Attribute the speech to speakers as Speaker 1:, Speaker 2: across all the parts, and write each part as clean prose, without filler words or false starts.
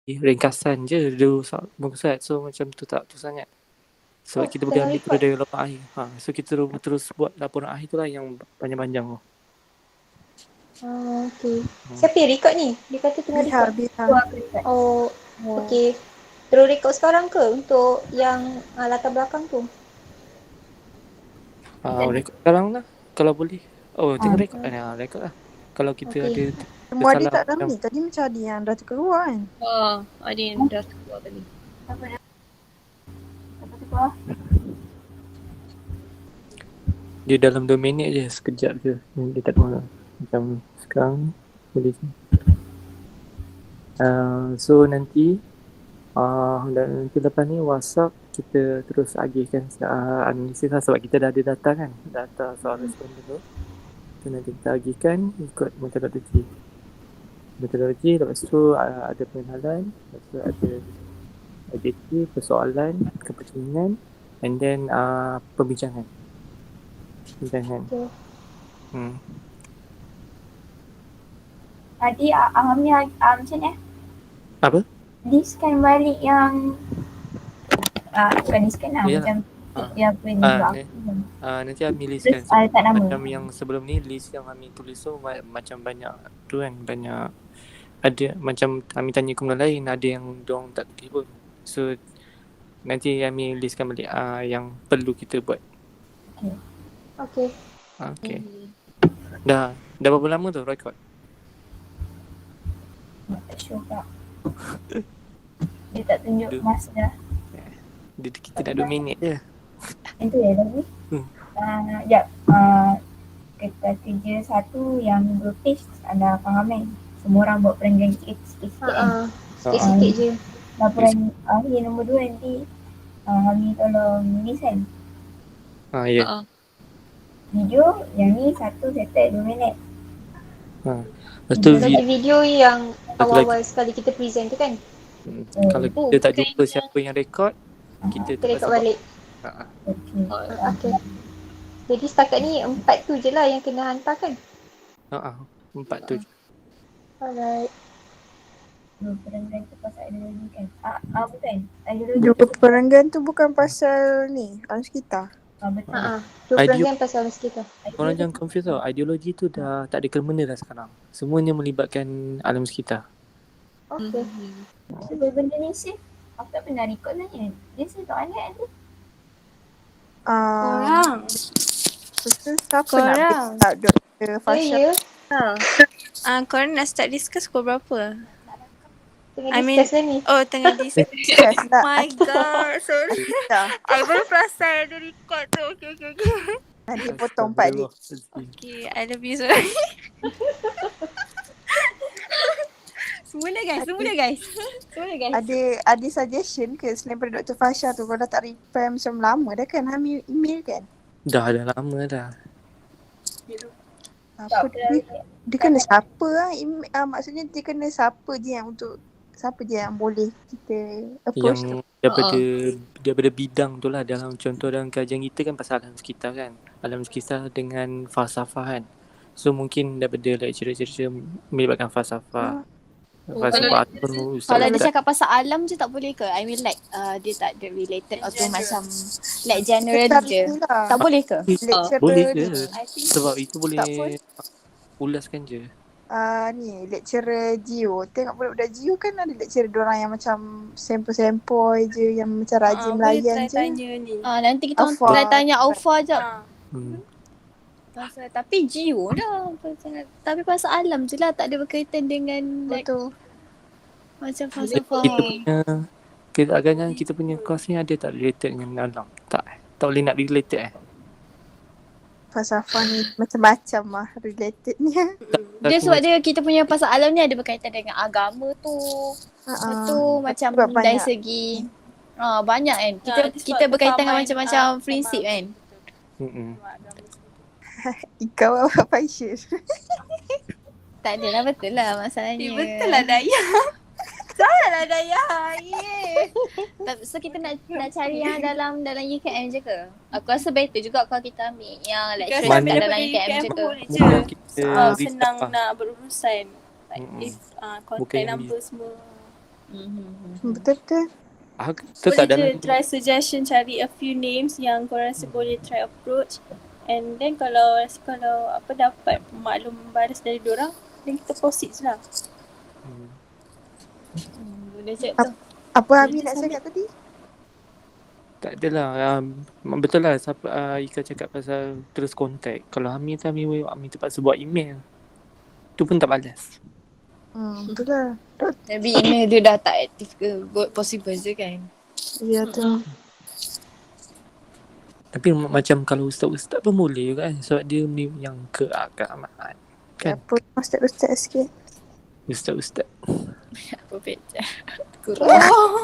Speaker 1: ringkasan je dulu muka surat. So macam tu tak tu sangat. Sebab kita boleh ambil terus dari laporan akhir. So kita terus buat laporan akhir tu lah yang panjang-panjang tu.
Speaker 2: Okay. Siapa yang record ni? Dia kata tengah record.
Speaker 3: Biar.
Speaker 2: Oh, okay. Terus record sekarang ke untuk yang latar belakang tu?
Speaker 1: Record sekarang lah kalau boleh. Tengah record record lah. Kalau kita ada
Speaker 4: semua ada tak dalam ni? Tadi macam ada yang dah terkeluar kan?
Speaker 3: Ada yang dah terkeluar tadi. Apa terkeluar?
Speaker 1: Dia dalam 2 minit je, sekejap je. Dia tak tahu lah. Macam sekarang boleh. So nanti dan nanti lepas ni WhatsApp kita terus agihkan analisis lah, sebab kita dah ada data kan, data soal responden tu. So nanti kita agihkan ikut metodologi. Lepas tu ada pengenalan, lepas tu ada objektif, persoalan, kepentingan, and then perbincangan.
Speaker 5: Tadi Ahamnya macam ni
Speaker 1: Apa?
Speaker 5: Di-scan balik yang bukan di-scan lah, macam yang apa ni
Speaker 1: nanti Ami listkan macam yang sebelum ni, list yang Ami tulis tu macam banyak tu kan, banyak ada macam Ami tanya kumpulan lain, ada yang diorang tak tulis pun. So nanti Ami listkan balik yang perlu kita buat. Okay. Dah berapa lama tu record?
Speaker 5: Tak sure tak. Dia tak tunjuk masa dah.
Speaker 1: Kita dah 2 minit je.
Speaker 5: Itu ya lagi. Kita kerja satu yang 2 page anda faham kan? Semua orang buat perenggan sikit-sikit kan?
Speaker 2: Sikit-sikit je.
Speaker 5: Laporan akhir nombor 2 nanti Hami tolong nulis kan?
Speaker 1: Ya.
Speaker 5: Video yang ni satu settle 2 minit.
Speaker 1: Lepas tu
Speaker 2: video yang awal-awal sekali kita present tu kan?
Speaker 1: Kalau kita tak jumpa siapa yang record, kita
Speaker 2: record balik. Okay. Jadi setakat ni 4 tu je lah yang kena hantar kan?
Speaker 1: 4 tu je.
Speaker 2: Alright.
Speaker 5: Perenggan tu pasal ideologi kan? Bukan.
Speaker 4: Dua perenggan tu bukan pasal ni, alam sekitar.
Speaker 5: Betul.
Speaker 2: Dua perenggan pasal alam sekitar.
Speaker 1: Korang jangan confuse tau. Ideologi tu dah tak ada kena-mena dah sekarang. Semuanya melibatkan alam sekitar.
Speaker 2: Okay.
Speaker 5: Sebab benda ni safe. Aku tak pernah record tanya. Dia safe tak ada tu?
Speaker 3: Korang.
Speaker 4: Siapa nak tak Dr. Fasha?
Speaker 3: Korang nak start discuss pukul berapa?
Speaker 2: Tengah discuss ni.
Speaker 3: Tengah discuss. My god, sorry. I baru perasan ada record tu. Okay.
Speaker 4: Nanti potong part ni.
Speaker 3: Okay, I love you sorry. Semula guys.
Speaker 4: Ada suggestion ke selain daripada Dr. Fasha tu? Kalau dah tak reply macam lama dah kan, Hami email kan?
Speaker 1: Dah lama dah.
Speaker 4: Apa dia kena siapa lah? Maksudnya dia kena siapa je yang boleh kita approach
Speaker 1: yang
Speaker 4: tu.
Speaker 1: daripada bidang tu lah. Dalam contoh dalam kajian kita kan pasal alam sekitar kan. Alam sekitar dengan falsafah kan. So mungkin daripada lecturer melibatkan falsafah.
Speaker 3: Kalau dia cakap pasal alam je tak boleh ke? I mean like dia tak ada related atau macam like general je. Tak boleh ke?
Speaker 1: Boleh je. Sebab itu boleh ulaskan je.
Speaker 4: Ni lecturer Geo. Tengok budak-budak Geo kan ada lecturer diorang yang macam sempoi-sempoi je, yang macam rajin melayan je.
Speaker 3: Nanti kita try tanya Aufa je. Tapi Geo dah. Tapi pasal alam je lah, tak ada berkaitan dengan
Speaker 4: betul.
Speaker 3: Macam falsafah.
Speaker 1: Kita punya course ni ada tak related dengan alam? Tak boleh nak related
Speaker 4: Falsafah ni macam-macam lah relatednya.
Speaker 3: Dia sebab dia kita punya pasal alam ni ada berkaitan dengan agama tu. Betul macam dari segi banyak kan. Kita berkaitan dengan macam-macam prinsip kan.
Speaker 4: Kau apa passion?
Speaker 3: Tak adalah, betul lah masalahnya.
Speaker 5: Betul lah Daya.
Speaker 3: Salah Daya. So kita nak cari yang dalam UKM je ke? Aku rasa better juga kalau kita ambil yang lecturer dalam UKM je ke.
Speaker 5: Senang nak berurusan. If contact number semua.
Speaker 4: Betul-betul.
Speaker 1: Tu tak
Speaker 6: Boleh
Speaker 1: dalam
Speaker 6: je try suggestion, cari a few names yang korang rasa boleh try approach. And then kalau apa dapat maklum balas dari diorang, then kita proceed je lah.
Speaker 3: Boleh cek tu.
Speaker 4: Apa Abi nak cakap tadi?
Speaker 1: tak adalah. Betul lah siapa Ika cakap pasal terus contact. Kalau Ami tu Ami terpaksa buat email. Tu pun tak balas.
Speaker 4: Betul lah.
Speaker 3: Maybe email dia dah tak aktif ke. Possible je kan.
Speaker 4: Ya tu.
Speaker 1: Tapi macam kalau ustaz-ustaz pun boleh kan. Sebab dia ni yang keagamaan. Kan?
Speaker 4: Apa ustaz-ustaz sikit.
Speaker 1: Ustaz-ustaz.
Speaker 3: Apa beca. Kurang.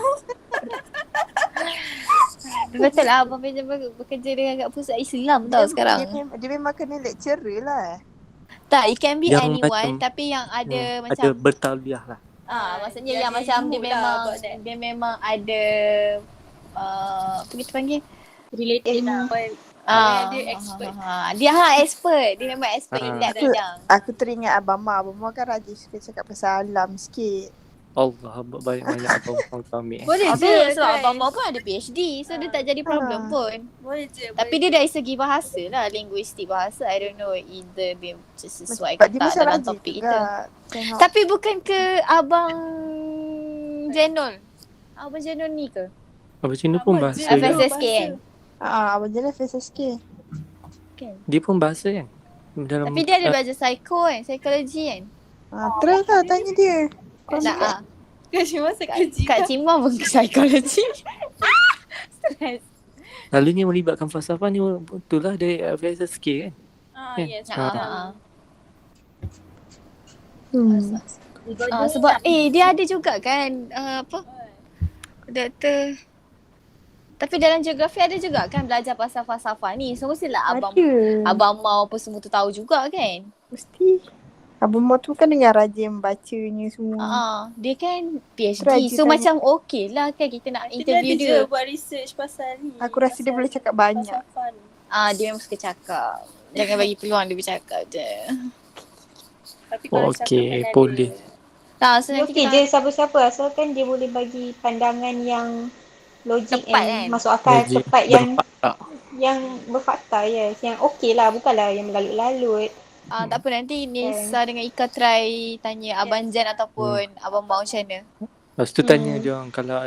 Speaker 3: Betul lah Abang Beca bekerja dengan kat pusat Islam tau sekarang.
Speaker 4: Dia memang kena lecturer lah.
Speaker 3: Tak, it can be
Speaker 1: Yang
Speaker 3: anyone
Speaker 1: macam-
Speaker 3: tapi yang ada macam
Speaker 1: Ada bertaliah lah.
Speaker 3: maksudnya
Speaker 6: Yang
Speaker 3: yang
Speaker 6: dia
Speaker 3: macam dia
Speaker 6: ilmu lah
Speaker 3: memang
Speaker 6: about that.
Speaker 3: dia memang ada apa kita panggil?
Speaker 6: Related lah. Dia expert.
Speaker 3: Dia expert. Dia memang expert in that bidang.
Speaker 4: Aku teringat Abang Ma. Abang Ma kan rajin suka cakap pasal alam sikit.
Speaker 1: Allah banyak-banyak abang kami.
Speaker 6: Boleh je
Speaker 3: Habis sebab
Speaker 6: try.
Speaker 3: Abang Mau pun ada PhD. So dia tak jadi problem pun.
Speaker 6: Boleh je.
Speaker 3: Tapi dia dari segi bahasa lah. Linguistik bahasa. I don't know either dia sesuai
Speaker 4: Sebab
Speaker 3: ke
Speaker 4: dia
Speaker 3: tak
Speaker 4: macam
Speaker 3: dalam
Speaker 4: rajin
Speaker 3: topik
Speaker 4: juga.
Speaker 3: kita.
Speaker 4: Tengok.
Speaker 3: Tapi bukan ke Abang Jenol? Abang Jenol ni ke?
Speaker 1: Abang Cina pun
Speaker 6: Abang
Speaker 1: bahasa
Speaker 6: je.
Speaker 1: kan?
Speaker 3: FSSK kan?
Speaker 4: Abang Jenal FSSK.
Speaker 1: Dia pun bahasa kan? Dalam
Speaker 3: Tapi dia ada belajar psikologi kan?
Speaker 4: Try lah tanya dia.
Speaker 3: Tak
Speaker 6: Kasi masa kerja.
Speaker 3: Kak Cima pun psikologi. Stress.
Speaker 1: Lalunya melibatkan falsafah ni betul lah dari FSSK kan?
Speaker 6: Yes.
Speaker 3: Sebab dia ada juga kan apa? Doktor. Tapi dalam geografi ada juga kan belajar pasal falsafah ni. So mestilah Abang Mau apa semua tu tahu juga kan?
Speaker 4: Mesti. Abang Ma tu kan dengan rajin bacanya semua.
Speaker 3: Dia kan PhD.
Speaker 4: Rajin
Speaker 3: So
Speaker 4: tanya.
Speaker 3: macam okey lah kan kita nak interview
Speaker 6: Dia
Speaker 3: dia.
Speaker 6: ada je buat research pasal ni.
Speaker 4: Aku rasa dia boleh cakap banyak.
Speaker 6: Falsafah ni.
Speaker 3: Dia memang suka cakap. Jangan bagi peluang dia bercakap je.
Speaker 6: Tapi kalau
Speaker 1: Okey,
Speaker 6: cakap kan
Speaker 1: boleh.
Speaker 3: So
Speaker 2: Dia
Speaker 3: nanti
Speaker 2: okey
Speaker 3: kita
Speaker 2: je siapa-siapa asalkan dia boleh bagi pandangan yang logik
Speaker 3: Tepat
Speaker 2: and
Speaker 3: kan?
Speaker 2: masuk akal,
Speaker 1: Logik,
Speaker 2: tepat
Speaker 1: berfakta.
Speaker 2: yang berfakta, yes. Yang okey lah, bukanlah yang melalut-lalut.
Speaker 3: tak apa nanti Nisa dengan Ika try tanya Abang Jan ataupun Abang Mau macam mana.
Speaker 1: Lepas tu tanya dia orang kalau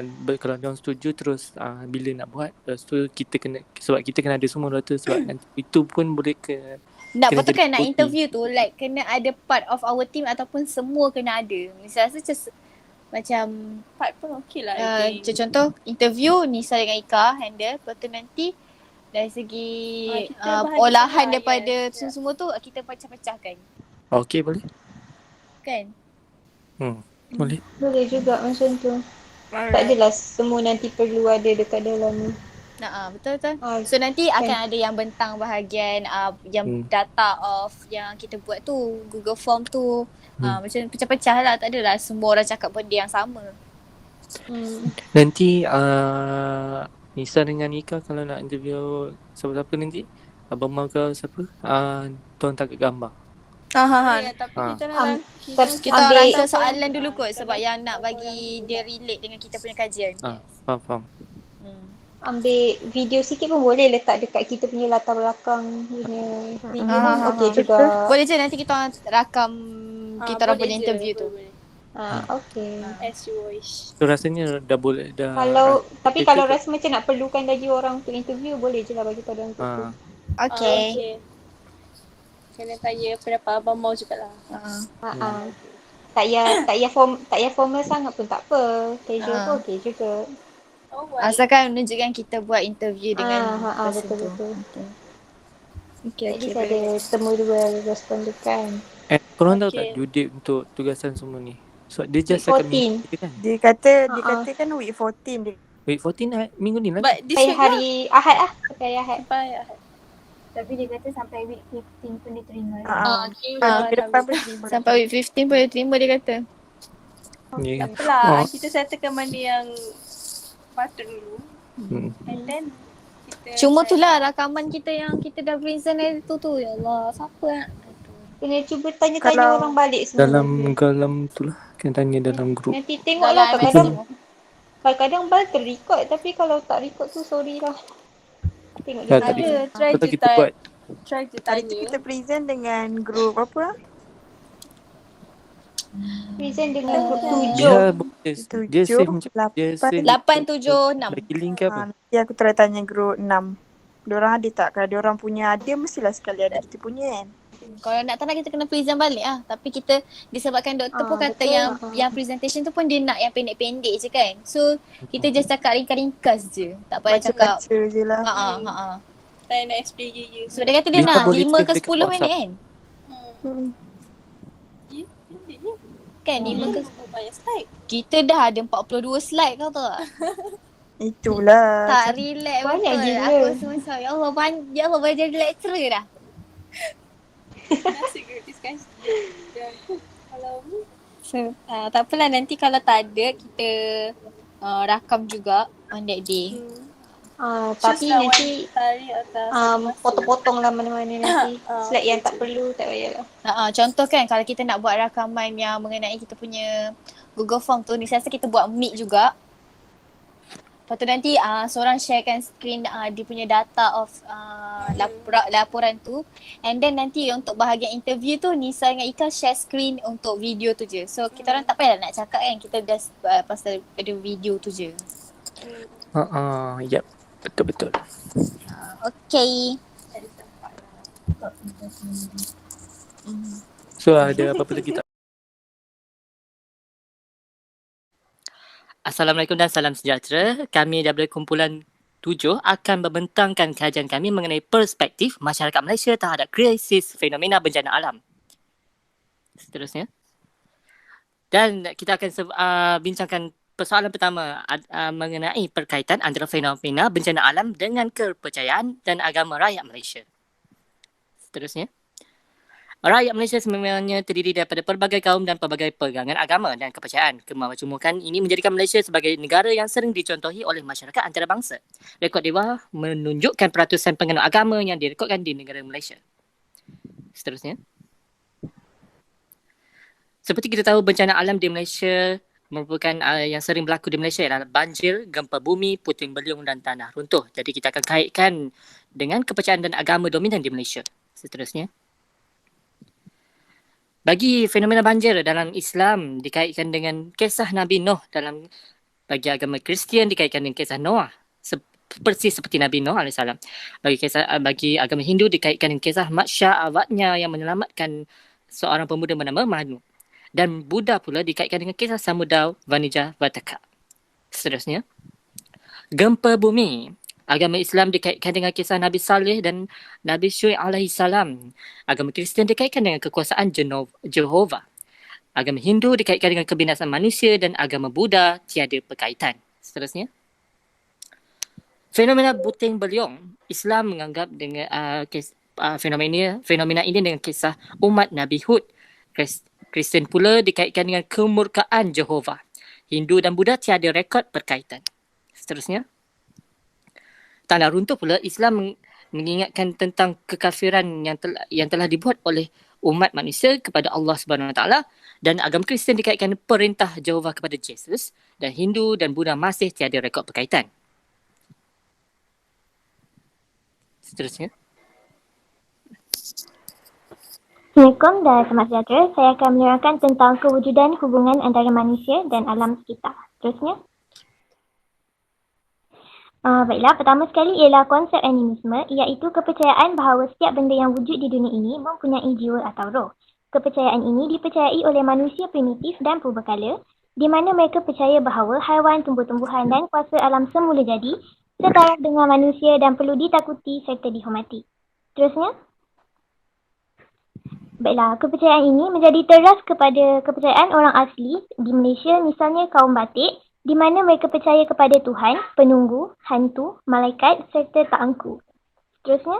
Speaker 1: dia orang setuju terus bila nak buat. Lepas tu kita kena sebab kita kena ada semua data sebab nanti itu pun boleh ke
Speaker 3: Nak
Speaker 1: kena
Speaker 3: betul kan
Speaker 1: jadi
Speaker 3: nak
Speaker 1: OT.
Speaker 3: interview tu like kena ada part of our team ataupun semua kena ada. Saya rasa macam
Speaker 6: part pun okey lah. I think.
Speaker 3: contoh interview Nisa dengan Ika handle. Lepas tu nanti dari segi
Speaker 6: kita bahagi
Speaker 3: olahan
Speaker 6: semua,
Speaker 3: daripada
Speaker 6: yes.
Speaker 3: semua tu kita pecah-pecahkan
Speaker 1: Okey boleh?
Speaker 3: kan.
Speaker 1: Boleh.
Speaker 2: Boleh juga macam tu. Tak adalah semua nanti perlu ada dekat dalam ni.
Speaker 3: Betul.
Speaker 2: Ah,
Speaker 3: So nanti akan ada yang bentang bahagian yang data of yang kita buat tu Google Form tu. Macam pecah-pecah lah. Tak adalah semua orang cakap benda yang sama.
Speaker 1: Nanti Nisa dengan Nika kalau nak interview siapa-siapa nanti Abang Mau ke siapa tuan tak gambar.
Speaker 6: Ya, tapi kita nak
Speaker 3: Kita
Speaker 2: Ambil-
Speaker 3: rasa soalan dulu kot sebab yang nak bagi dia relate dengan kita punya kajian.
Speaker 1: Faham.
Speaker 2: Ambil video sikit pun boleh letak dekat kita punya latar belakang punya video pun okey juga.
Speaker 3: Boleh je nanti kita orang rakam kita orang punya interview tu.
Speaker 2: Okey.
Speaker 6: as you wish.
Speaker 1: So rasanya dah boleh dah.
Speaker 2: Tapi kalau rasa macam nak perlukan lagi orang untuk interview, boleh je lah bagi tahu dalam tu.
Speaker 3: Okay.
Speaker 6: Kena tanya pendapat Abang Mau jugalah.
Speaker 2: Tak payah formal sangat pun tak apa. Casual pun okey juga.
Speaker 3: Asalkan menunjukkan kita buat interview dengan person tu.
Speaker 2: betul.
Speaker 3: Okay,
Speaker 2: Jadi ada temu dua respondekan.
Speaker 1: Korang tahu
Speaker 6: Okay.
Speaker 1: tak due date untuk tugasan semua ni? So dia just akan
Speaker 2: 14.
Speaker 1: minggu ni kan?
Speaker 4: Dia kata kan week 14 dia.
Speaker 1: Week 14 minggu ni lah.
Speaker 6: But this
Speaker 2: Sampai
Speaker 6: week lah.
Speaker 2: hari Ahad lah. Sampai hari Ahad.
Speaker 6: Sampai
Speaker 5: Tapi dia kata sampai week 15 pun dia terima.
Speaker 4: Ke depan pun terima.
Speaker 3: Sampai week 15 boleh terima dia kata.
Speaker 1: Ya.
Speaker 6: Tak apalah. Kita settlekan mana yang patut dulu. And then kita
Speaker 3: Cuma tu lah rakaman kita yang kita dah present hari tu. Ya Allah, siapa nak?
Speaker 2: Kena cuba tanya-tanya
Speaker 4: Kalau
Speaker 2: orang balik semua.
Speaker 1: Dalam tu lah. Kena tanya dalam grup.
Speaker 2: Nanti tengoklah
Speaker 3: Dalam
Speaker 2: kadang-kadang
Speaker 3: MSC.
Speaker 2: kadang-kadang bal terrecord tapi kalau tak record tu sorry lah. Tengok
Speaker 1: Ya,
Speaker 2: dia
Speaker 1: tadi
Speaker 6: Ada, try
Speaker 1: betul
Speaker 6: je
Speaker 1: kita buat.
Speaker 6: try je
Speaker 4: hari tu
Speaker 6: tanya.
Speaker 4: kita present dengan grup apa?
Speaker 2: present dengan grup
Speaker 1: Dia
Speaker 2: 7.
Speaker 1: dia save macam dia
Speaker 4: 8,
Speaker 1: save
Speaker 3: 876.
Speaker 1: bagi link ke apa?
Speaker 4: Nanti aku try tanya grup 6. Diorang ada tak? Kalau diorang punya ada, mestilah sekali ada kita punya kan.
Speaker 3: Kalau nak tak nak kita kena present balik lah. Tapi kita disebabkan doktor pun kata
Speaker 2: betul.
Speaker 3: yang presentation tu pun dia nak yang pendek-pendek je kan. So kita just cakap ringkas-ringkas je. Tak payah cakap.
Speaker 4: Baca-baca je lah.
Speaker 6: Tak nak explain je.
Speaker 3: So dia kata dia
Speaker 1: Dia
Speaker 3: nak
Speaker 1: boleh
Speaker 3: 5 ke
Speaker 1: save dekat
Speaker 3: 10 minit
Speaker 1: WhatsApp.
Speaker 3: kan. Kan 5 ke
Speaker 6: Banyak slide.
Speaker 3: kita dah ada 42 slide kau tahu tak?
Speaker 4: Itulah.
Speaker 3: Tak relax
Speaker 2: Banyak
Speaker 3: betul.
Speaker 2: gila.
Speaker 3: Aku rasa macam ya Allah banyak jadi lecturer dah.
Speaker 6: Nasi group discussion. Dan kalau ni tak apalah, nanti kalau tak ada kita rakam juga on that day.
Speaker 2: Tapi nanti
Speaker 6: tarik atas
Speaker 2: potong-potong lah mana-mana nanti. Slide yang tak perlu tak payahlah.
Speaker 3: Contoh kan kalau kita nak buat rakaman yang mengenai kita punya Google Form tu, ni saya rasa kita buat meet juga. Lepas tu nanti seorang sharekan screen dia punya data of laporan tu. And then nanti untuk bahagian interview tu Nisa dengan Ika share screen untuk video tu je. So kita orang tak payah nak cakap kan, kita just pasal ada video tu je.
Speaker 1: Yep. Betul.
Speaker 3: Okay.
Speaker 1: So ada apa-apa lagi tak?
Speaker 7: Assalamualaikum dan salam sejahtera. Kami daripada kumpulan 7 akan membentangkan kajian kami mengenai perspektif masyarakat Malaysia terhadap krisis fenomena bencana alam. Seterusnya. Dan kita akan bincangkan persoalan pertama mengenai perkaitan antara fenomena bencana alam dengan kepercayaan dan agama rakyat Malaysia. Seterusnya. Rakyat Malaysia sebenarnya terdiri daripada pelbagai kaum dan pelbagai pegangan agama dan kepercayaan. Kemajumukan ini menjadikan Malaysia sebagai negara yang sering dicontohi oleh masyarakat antarabangsa. Rekod dewan menunjukkan peratusan penganut agama yang direkodkan di negara Malaysia. Seterusnya. Seperti kita tahu, bencana alam di Malaysia merupakan yang sering berlaku di Malaysia adalah banjir, gempa bumi, puting beliung dan tanah runtuh. Jadi kita akan kaitkan dengan kepercayaan dan agama dominan di Malaysia. Seterusnya. Bagi fenomena banjir dalam Islam dikaitkan dengan kisah Nabi Nuh, bagi agama Kristian dikaitkan dengan kisah Noah seperti Nabi Nuh AS. Bagi agama Hindu dikaitkan dengan kisah Matsya awaknya yang menyelamatkan seorang pemuda bernama Manu. Dan Buddha pula dikaitkan dengan kisah Samudra Vanija Vataka. Seterusnya, gempa bumi. Agama Islam dikaitkan dengan kisah Nabi Saleh dan Nabi Syuaib AS. Agama Kristian dikaitkan dengan kekuasaan Jehovah. Agama Hindu dikaitkan dengan kebinasaan manusia dan agama Buddha tiada perkaitan. Seterusnya. Fenomena puting beliung. Islam menganggap dengan fenomena ini dengan kisah umat Nabi Hud. Kristian pula dikaitkan dengan kemurkaan Jehovah. Hindu dan Buddha tiada rekod perkaitan. Seterusnya. Tanah runtuh pula, Islam mengingatkan tentang kekafiran yang telah dibuat oleh umat manusia kepada Allah Subhanahu Wa Taala, dan agama Kristian dikaitkan perintah Jehovah kepada Yesus, dan Hindu dan Buddha masih tiada rekod perkaitan. Seterusnya.
Speaker 8: Assalamualaikum dan selamat sejahtera. Saya akan menerangkan tentang kewujudan hubungan antara manusia dan alam sekitar. Terusnya. Baiklah, pertama sekali ialah konsep animisme, iaitu kepercayaan bahawa setiap benda yang wujud di dunia ini mempunyai jiwa atau roh. Kepercayaan ini dipercayai oleh manusia primitif dan purbakala, di mana mereka percaya bahawa haiwan, tumbuh-tumbuhan dan kuasa alam semula jadi setara dengan manusia dan perlu ditakuti serta dihormati. Terusnya. Baiklah, kepercayaan ini menjadi teras kepada kepercayaan orang asli di Malaysia, misalnya kaum Batik, di mana mereka percaya kepada Tuhan, penunggu, hantu, malaikat serta tak angku. Seterusnya.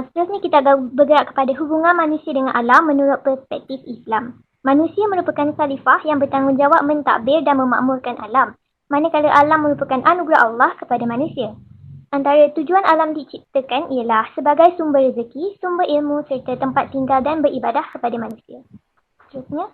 Speaker 8: Seterusnya kita akan bergerak kepada hubungan manusia dengan alam menurut perspektif Islam. Manusia merupakan khalifah yang bertanggungjawab mentadbir dan memakmurkan alam, manakala alam merupakan anugerah Allah kepada manusia. Antara tujuan alam diciptakan ialah sebagai sumber rezeki, sumber ilmu serta tempat tinggal dan beribadah kepada manusia. Seterusnya,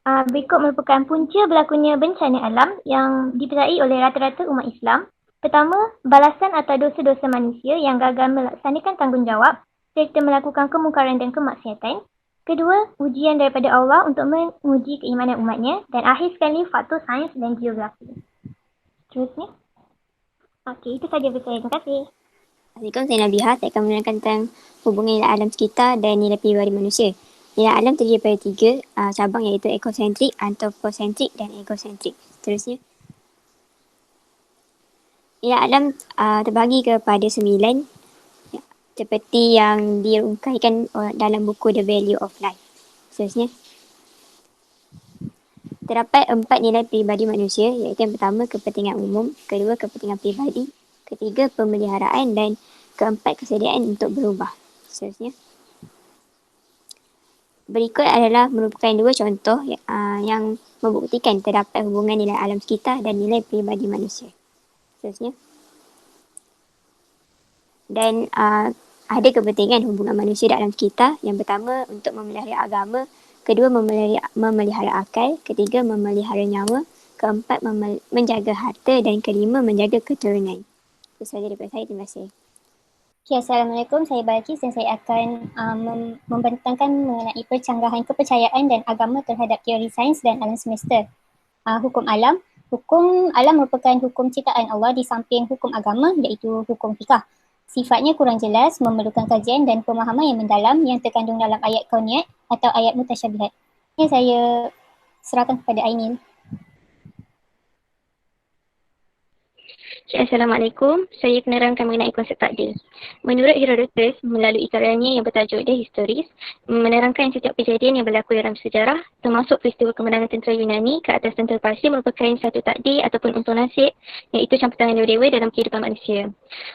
Speaker 8: berikut merupakan punca berlakunya bencana alam yang dipercayai oleh rata-rata umat Islam. Pertama, balasan atas dosa-dosa manusia yang gagal melaksanakan tanggungjawab serta melakukan kemungkaran dan kemaksiatan. Kedua, ujian daripada Allah untuk menguji keimanan umatnya. Dan akhir sekali, faktor sains dan geografi. Seterusnya. Okey, itu sahaja berita. Terima kasih.
Speaker 9: Assalamualaikum, saya Nabiha. Saya akan menerangkan tentang hubungan nilai alam sekitar dan nilai pribadi manusia. Nilai alam terdiri daripada 3 cabang iaitu ekosentrik, antroposentrik dan egosentrik. Seterusnya. Nilai alam terbagi kepada 9 seperti yang diungkaikan dalam buku The Value of Life. Seterusnya. Terdapat 4 nilai pribadi manusia iaitu yang pertama kepentingan umum, kedua kepentingan pribadi, ketiga pemeliharaan dan keempat kesediaan untuk berubah. Seterusnya. Berikut adalah merupakan 2 contoh yang membuktikan terdapat hubungan nilai alam sekitar dan nilai pribadi manusia. Seterusnya. Dan ada kepentingan hubungan manusia dan alam sekitar. Yang pertama untuk memelihara agama, kedua memelihara akal, ketiga memelihara nyawa, keempat menjaga harta dan kelima menjaga keturunan. Itu sahaja daripada saya. Terima kasih.
Speaker 8: Okay, Assalamualaikum. Saya Balkis dan saya akan membentangkan mengenai pencanggahan kepercayaan dan agama terhadap teori sains dan alam semesta. Hukum alam. Hukum alam merupakan hukum ciptaan Allah di samping hukum agama iaitu hukum fiqah. Sifatnya kurang jelas, memerlukan kajian dan pemahaman yang mendalam yang terkandung dalam ayat kauniyat atau ayat mutasyabihat. Ini saya serahkan kepada Ainil.
Speaker 9: Assalamualaikum. Saya akan menerangkan mengenai konsep takdir. Menurut Herodotus, melalui karyanya yang bertajuk The Histories, menerangkan setiap kejadian yang berlaku dalam sejarah, termasuk peristiwa kemenangan tentera Yunani ke atas tentera Parsi merupakan satu takdir ataupun untung nasib, iaitu campuran dewa-dewa dalam kehidupan manusia.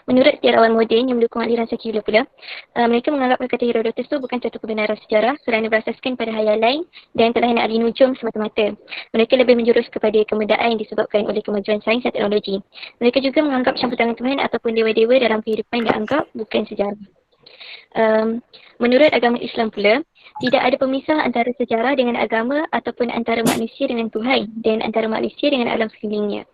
Speaker 9: Menurut sejarawan moden yang mendukung aliran sekular pula, mereka menganggap kata Herodotus itu bukan satu kebenaran sejarah kerana berasaskan pada hayalan dan telah ahli nujum semata-mata. Mereka lebih menjurus kepada kemedaan yang disebabkan oleh kemajuan sains dan teknologi. Mereka juga menganggap campur tangan Tuhan ataupun dewa-dewa dalam kehidupan dianggap bukan sejarah. Menurut agama Islam pula, tidak ada pemisah antara sejarah dengan agama ataupun antara manusia dengan Tuhan dan antara manusia dengan alam sekelilingnya.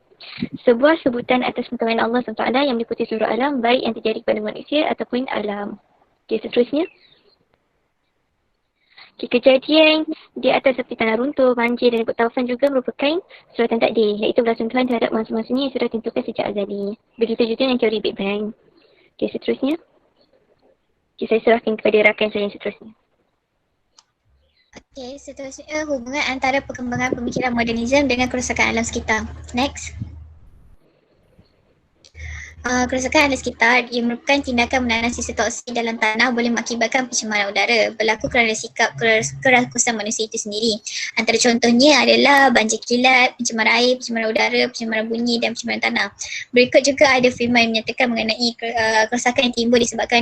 Speaker 9: Sebuah sebutan atas pengetahuan Allah SWT yang meliputi seluruh alam baik yang terjadi kepada manusia ataupun alam. Okay, seterusnya. Kejadian di atas seperti tanah runtuh, banjir dan taufan juga merupakan suratan takdir, iaitu balasan Tuhan terhadap masa-masanya yang sudah ditentukan sejak azali. Begitu juga dengan teori Big Bang. Okay, seterusnya. Okay, saya serahkan kepada rakan saya yang seterusnya.
Speaker 8: Okey, seterusnya hubungan antara perkembangan pemikiran modernisme dengan kerosakan alam sekitar. Next. Kerosakan alam sekitar ia merupakan tindakan menahan sisa toksik dalam tanah boleh mengakibatkan pencemaran udara berlaku kerana sikap kerakusan manusia itu sendiri. Antara contohnya adalah banjir kilat, pencemaran air, pencemaran udara, pencemaran bunyi dan pencemaran tanah. Berikut juga ada firman yang menyatakan mengenai kerosakan yang timbul disebabkan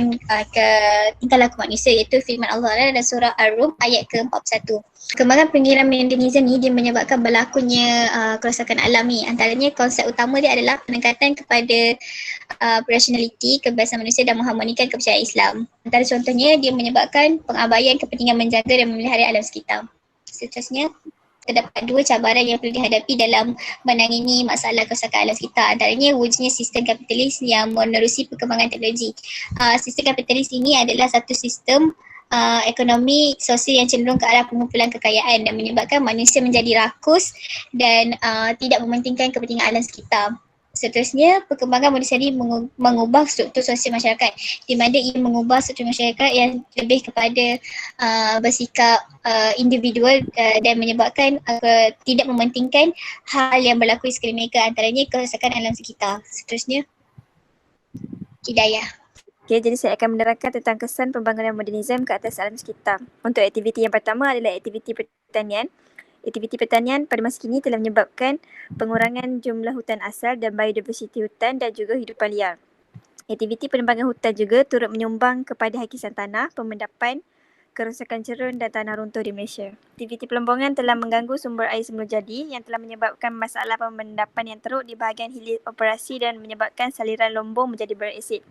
Speaker 8: tingkah laku manusia, iaitu firman Allah dalam surah Ar-Rum ayat ke-41. Perkembangan pemikiran modernisme ni dia menyebabkan berlakunya kerosakan alam ni. Antaranya konsep utama dia adalah peningkatan kepada rationality, kebebasan manusia dan mengharmonikan kepercayaan Islam. Antara contohnya dia menyebabkan pengabaian kepentingan menjaga dan memelihara alam sekitar. Seterusnya, terdapat 2 cabaran yang perlu dihadapi dalam menangani masalah kerosakan alam sekitar. Antaranya wujudnya sistem kapitalis yang menerusi perkembangan teknologi. Sistem kapitalis ini adalah satu sistem ekonomi sosial yang cenderung ke arah pengumpulan kekayaan dan menyebabkan manusia menjadi rakus dan tidak mementingkan kepentingan alam sekitar. Seterusnya, perkembangan modernisme mengubah struktur sosial masyarakat di mana ia mengubah struktur masyarakat yang lebih kepada bersikap individual dan menyebabkan tidak mementingkan hal yang berlaku di sekeliling mereka, antaranya kerosakan alam sekitar. Seterusnya, Hidayah.
Speaker 10: Okay, jadi saya akan menerangkan tentang kesan pembangunan modernisme ke atas alam sekitar. Untuk aktiviti yang pertama adalah aktiviti pertanian. Aktiviti pertanian pada masa kini telah menyebabkan pengurangan jumlah hutan asal dan biodiversiti hutan dan juga hidupan liar. Aktiviti penebangan hutan juga turut menyumbang kepada hakisan tanah, pemendapan kerusakan cerun dan tanah runtuh di Malaysia. Aktiviti peleburan telah mengganggu sumber air semula jadi yang telah menyebabkan masalah pemendapan yang teruk di bahagian hilir operasi dan menyebabkan saliran lombong menjadi berasid.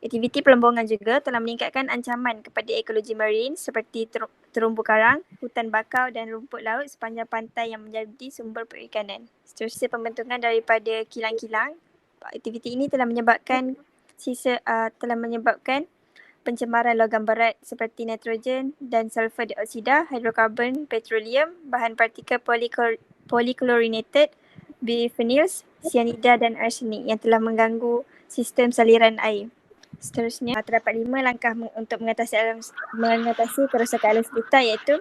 Speaker 10: Aktiviti peleburan juga telah meningkatkan ancaman kepada ekologi marin seperti terumbu karang, hutan bakau dan rumput laut sepanjang pantai yang menjadi sumber perikanan. Seterusnya pembentukan daripada kilang-kilang. Aktiviti ini telah menyebabkan pencemaran logam berat seperti nitrogen dan sulfur dioksida, hidrokarbon, petroleum, bahan partikel polychlorinated, biphenyls, cyanida dan arsenik yang telah mengganggu sistem saliran air. Seterusnya, terdapat 5 langkah untuk mengatasi kerosakan alam sekitar iaitu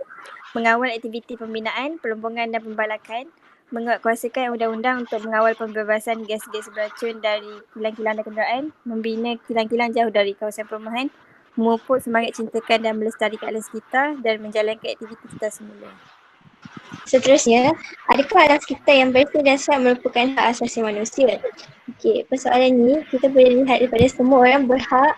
Speaker 10: mengawal aktiviti pembinaan, peleburan dan pembalakan, menguatkuasakan undang-undang untuk mengawal pembebasan gas-gas beracun dari kilang-kilang dan kenderaan, membina kilang-kilang jauh dari kawasan perumahan, memupuk semangat cintakan dan melestarikan alam sekitar dan menjalankan aktiviti kita semula.
Speaker 9: Seterusnya, adakah alam sekitar yang bersih dan sihat merupakan hak asasi manusia? Okey, persoalan ni kita boleh lihat daripada semua orang berhak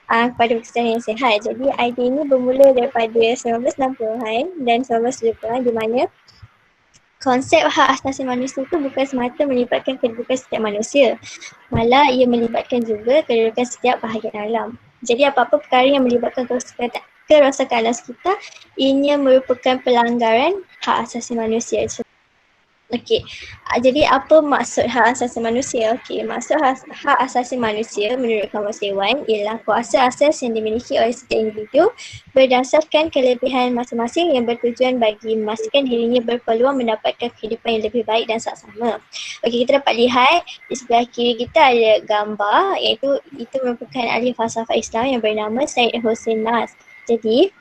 Speaker 9: kepada persekitaran yang sihat. Jadi idea ini bermula daripada 1960-an dan 1970-an di mana konsep hak asasi manusia itu bukan semata melibatkan kedudukan setiap manusia. Malah ia melibatkan juga kedudukan setiap bahagian alam. Jadi apa-apa perkara yang melibatkan kerosakan alam sekitar, ianya merupakan pelanggaran hak asasi manusia. Okey, jadi apa maksud hak asasi manusia? Okey, maksud hak asasi manusia menurut Kamus Dewan ialah kuasa asas yang dimiliki oleh setiap individu berdasarkan kelebihan masing-masing yang bertujuan bagi memastikan dirinya berpeluang mendapatkan kehidupan yang lebih baik dan saksama. Okey, kita dapat lihat di sebelah kiri kita ada gambar iaitu itu merupakan ahli falsafah Islam yang bernama Syed Hossein Nas. Jadi,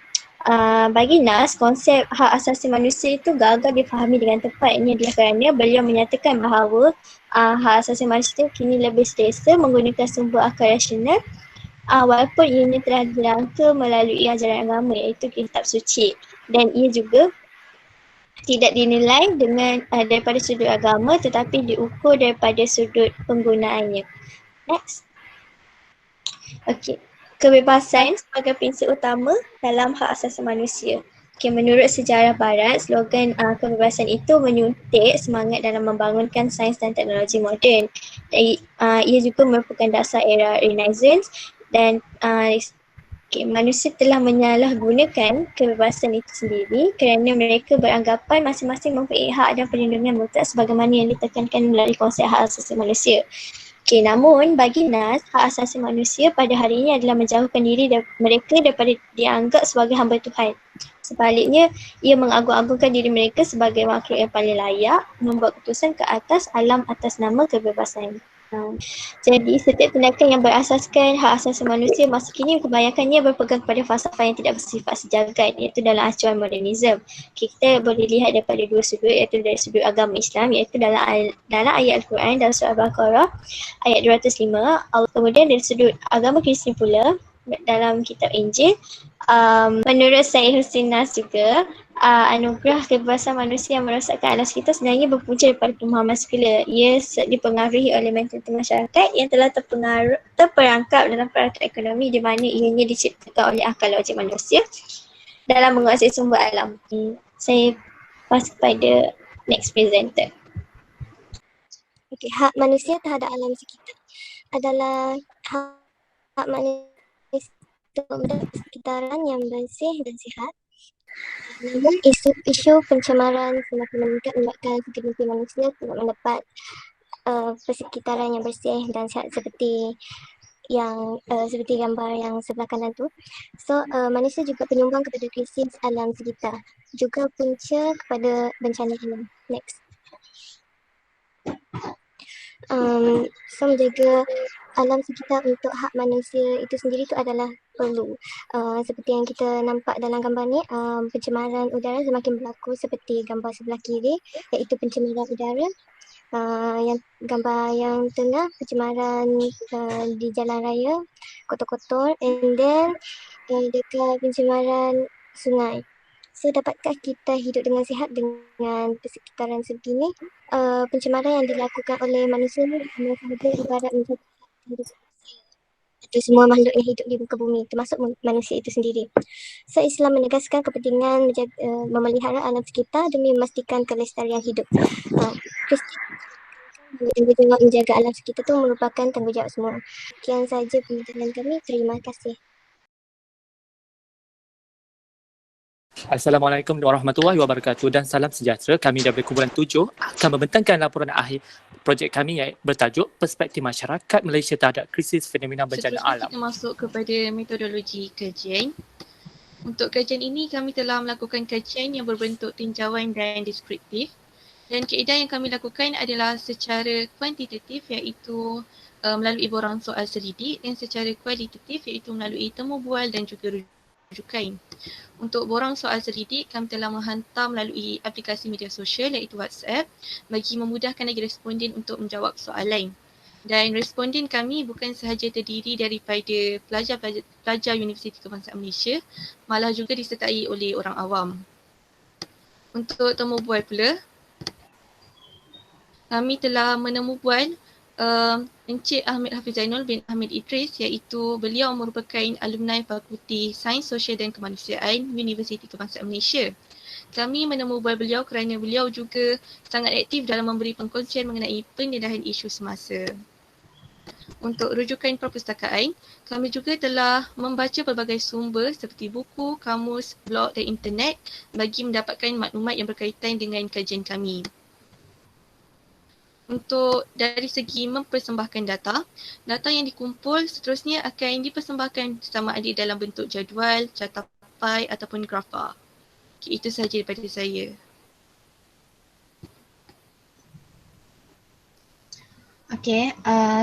Speaker 9: bagi Nas, konsep hak asasi manusia itu gagal difahami dengan tepat. Ini adalah kerana beliau menyatakan bahawa hak asasi manusia kini lebih selesa menggunakan sumber akal rasional walaupun ianya telah dirangka melalui ajaran agama iaitu kitab suci, dan ia juga tidak dinilai daripada sudut agama tetapi diukur daripada sudut penggunaannya. Next. Okey. Kebebasan sebagai prinsip utama dalam hak asasi manusia. Okay, menurut sejarah barat, slogan kebebasan itu menyuntik semangat dalam membangunkan sains dan teknologi moden. Ia juga merupakan dasar era Renaissance dan manusia telah menyalahgunakan kebebasan itu sendiri kerana mereka beranggapan masing-masing mempunyai hak dan perlindungan mutlak sebagaimana yang ditekankan melalui konsep hak asasi manusia. Namun bagi Nas, hak asasi manusia pada hari ini adalah menjauhkan diri mereka daripada dianggap sebagai hamba Tuhan. Sebaliknya, ia mengagung-agungkan diri mereka sebagai makhluk yang paling layak membuat keputusan ke atas alam atas nama kebebasan. Jadi setiap tindakan yang berasaskan hak asasi manusia masa kini kebanyakannya berpegang kepada falsafah yang tidak bersifat sejagat iaitu dalam acuan modernisme. Kita boleh lihat daripada dua sudut iaitu dari sudut agama Islam iaitu dalam ayat Al-Quran dalam surah Al-Baqarah ayat 205. Kemudian dari sudut agama Kristian pula dalam kitab Injil, menurut Syed Hossein Nas juga anugerah kebebasan manusia yang merosakkan alam sekitar sebenarnya berpunca daripada pemahaman sekular. Ia dipengaruhi oleh mentaliti masyarakat yang telah terperangkap dalam perangkat ekonomi di mana ianya diciptakan oleh akal logik manusia dalam menguasai sumber alam. Saya pass kepada next presenter.
Speaker 8: Okey, hak manusia terhadap alam sekitar adalah hak manusia untuk mendapat sekitaran yang bersih dan sihat. Namun isu pencemaran semakin meningkat menyebabkan segelintir manusia tidak mendapat persekitaran yang bersih dan sihat seperti gambar yang sebelah kanan tu. So manusia juga penyumbang kepada krisis alam sekitar, juga punca kepada bencana alam. Next. So menjaga alam sekitar untuk hak manusia itu sendiri itu adalah perlu. Seperti yang kita nampak dalam gambar ni, pencemaran udara semakin berlaku seperti gambar sebelah kiri iaitu pencemaran udara. Yang gambar yang tengah pencemaran di jalan raya, kotor-kotor, and then dekat pencemaran sungai. So dapatkah kita hidup dengan sihat dengan persekitaran sebegini? Pencemaran yang dilakukan oleh manusia ni ibarat menjaga hidup manusia. atau semua makhluk yang hidup di muka bumi, termasuk manusia itu sendiri. So, Islam menegaskan kepentingan memelihara alam sekitar demi memastikan kelestarian hidup. Tanggungjawab menjaga alam sekitar itu merupakan tanggungjawab semua. Sekian saja pembicaraan kami. Terima kasih.
Speaker 7: Assalamualaikum warahmatullahi wabarakatuh dan salam sejahtera. Kami daripada kumpulan 7 akan membentangkan laporan akhir projek kami yang bertajuk Perspektif Masyarakat Malaysia Terhadap Krisis Fenomena Bencana Alam.
Speaker 11: Kita masuk kepada metodologi kajian. Untuk kajian ini kami telah melakukan kajian yang berbentuk tinjauan dan deskriptif. Dan kaedah yang kami lakukan adalah secara kuantitatif iaitu melalui borang soal selidik dan secara kualitatif iaitu melalui temu bual dan juga rujukan. Untuk borang soal selidik, kami telah menghantar melalui aplikasi media sosial iaitu WhatsApp bagi memudahkan lagi responden untuk menjawab soalan. Dan responden kami bukan sahaja terdiri daripada pelajar Universiti Kebangsaan Malaysia, malah juga disertai oleh orang awam. Untuk temu bual pula, kami telah menemu bual Encik Ahmad Hafiz Zainul bin Ahmad Idris iaitu beliau merupakan alumni Fakulti Sains Sosial dan Kemanusiaan Universiti Kebangsaan Malaysia. Kami menemu bual beliau kerana beliau juga sangat aktif dalam memberi perkongsian mengenai pendedahan isu semasa. Untuk rujukan perpustakaan, kami juga telah membaca pelbagai sumber seperti buku, kamus, blog dan internet bagi mendapatkan maklumat yang berkaitan dengan kajian kami. Untuk dari segi mempersembahkan data yang dikumpul seterusnya akan dipersembahkan sama ada dalam bentuk jadual, carta pie ataupun grafa. Okay, itu sahaja daripada saya.
Speaker 12: Okey,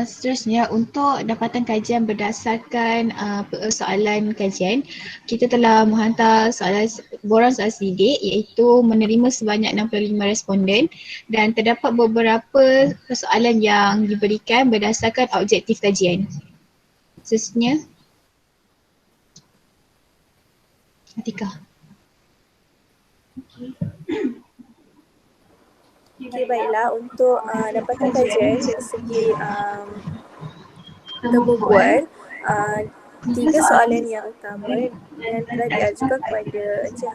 Speaker 12: seterusnya untuk dapatan kajian berdasarkan persoalan kajian, kita telah menghantar borang soal selidik iaitu menerima sebanyak 65 responden dan terdapat beberapa persoalan yang diberikan berdasarkan objektif kajian. Seterusnya, Atika.
Speaker 10: Okay, baiklah. Untuk dapatan kajian dari segi temu bual, 3 soalan yang utama yang telah diajukan kepada Encik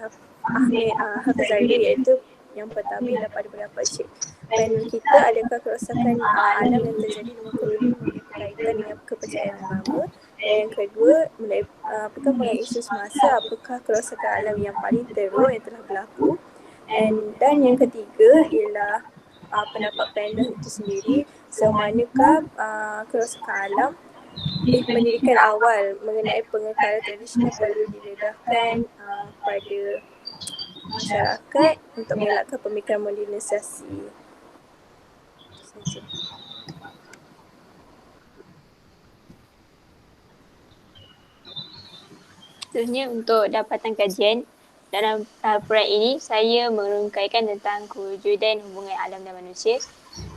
Speaker 10: Ahmad Hafiz Zainul iaitu yang pertama ialah pada pendapat Encik panel kita, adakah kerosakan alam yang terjadi di muka bumi mempunyai berkaitan dengan kepercayaan agama? Dan yang kedua, apakah mengenai isu semasa, apakah kerosakan alam yang paling teruk yang telah berlaku? Dan yang ketiga ialah pendapat panel itu sendiri, semanakah kerosakan alam pendidikan awal mengenai pengekalan tradisional perlu diredahkan pada masyarakat untuk mengelakkan pemikiran modernisasi.
Speaker 9: Seterusnya untuk dapatan kajian. Dalam proyek ini, saya merungkaikan tentang kewujudan hubungan alam dan manusia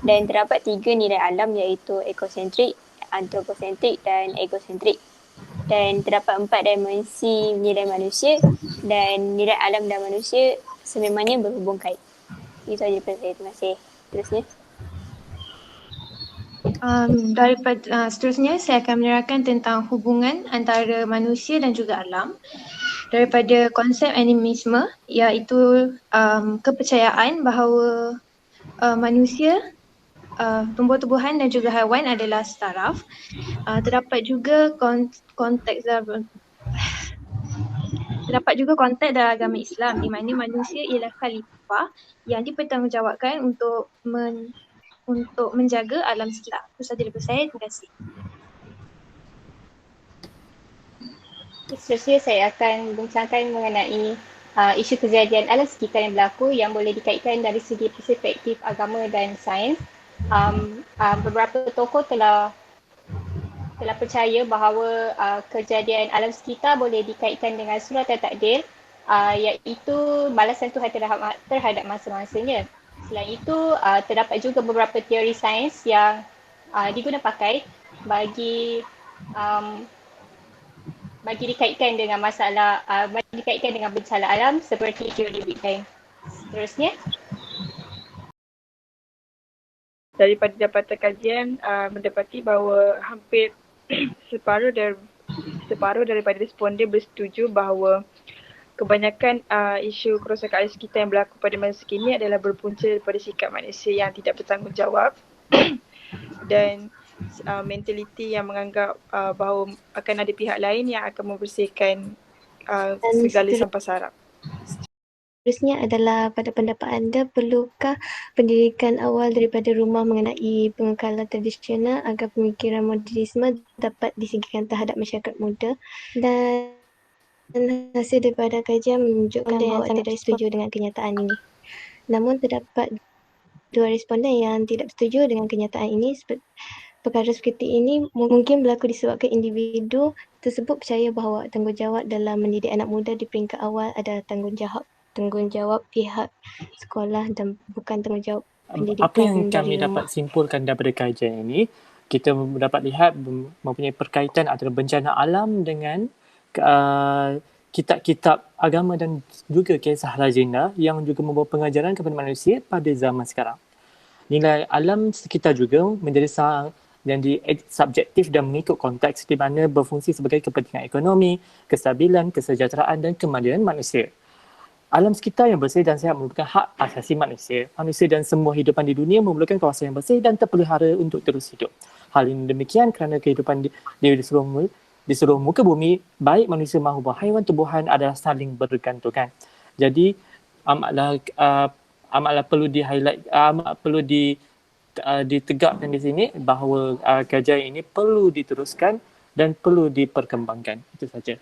Speaker 9: dan terdapat 3 nilai alam iaitu ekosentrik, antroposentrik dan egosentrik. Dan terdapat 4 dimensi nilai manusia dan nilai alam dan manusia sememangnya berhubung kait. Itu sahaja daripada saya. Terima kasih. Terusnya.
Speaker 13: Seterusnya saya akan menerangkan tentang hubungan antara manusia dan juga alam daripada konsep animisme iaitu kepercayaan bahawa manusia, tumbuh-tumbuhan dan juga haiwan adalah setaraf. Terdapat juga konteks dalam agama Islam di mana manusia ialah khalifah yang dipertanggungjawabkan untuk menjaga alam sekitar. Itu sahaja daripada saya. Terima kasih.
Speaker 9: Seterusnya saya akan bincangkan mengenai isu kejadian alam sekitar yang berlaku yang boleh dikaitkan dari segi perspektif agama dan sains. Beberapa tokoh telah percaya bahawa kejadian alam sekitar boleh dikaitkan dengan suratan takdir, iaitu balasan Tuhan terhadap masa-masanya. Selain itu, terdapat juga beberapa teori sains yang diguna pakai bagi dikaitkan dengan dikaitkan dengan bencana alam seperti teori Big Bang. Seterusnya.
Speaker 14: Daripada dapatan kajian, mendapati bahawa hampir
Speaker 4: separuh daripada responden bersetuju bahawa kebanyakan isu kerosakan air sekitar yang berlaku pada masa kini adalah berpunca daripada sikap manusia yang tidak bertanggungjawab dan mentaliti yang menganggap bahawa akan ada pihak lain yang akan membersihkan segala sampah sarap.
Speaker 14: Seterusnya adalah pada pendapat anda, perlukah pendidikan awal daripada rumah mengenai pengekalan tradisional agar pemikiran modernisme dapat disingkirkan terhadap masyarakat muda? Dan hasil daripada kajian menunjukkan bahawa tidak setuju dengan kenyataan ini. Namun terdapat dua responden yang tidak setuju dengan kenyataan ini. Perkara seperti ini mungkin berlaku disebabkan individu tersebut percaya bahawa tanggungjawab dalam mendidik anak muda di peringkat awal adalah tanggungjawab pihak sekolah dan bukan tanggungjawab pendidikan.
Speaker 1: Apa yang kami dapat simpulkan daripada kajian ini, kita dapat lihat mempunyai perkaitan antara bencana alam dengan kitab-kitab agama dan juga kisah legenda yang juga membawa pengajaran kepada manusia pada zaman sekarang. Nilai alam sekitar juga menjadi yang subjektif dan mengikut konteks di mana berfungsi sebagai kepentingan ekonomi, kestabilan, kesejahteraan dan kemajuan manusia. Alam sekitar yang bersih dan sihat merupakan hak asasi manusia. Manusia dan semua hidupan di dunia memerlukan kawasan yang bersih dan terpelihara untuk terus hidup. Hal ini demikian kerana kehidupan di seluruh muka bumi, baik manusia maupun haiwan tumbuhan adalah saling bergantungan. Jadi amatlah perlu di-highlight, perlu ditegakkan di sini bahawa kajian ini perlu diteruskan dan perlu diperkembangkan. Itu saja.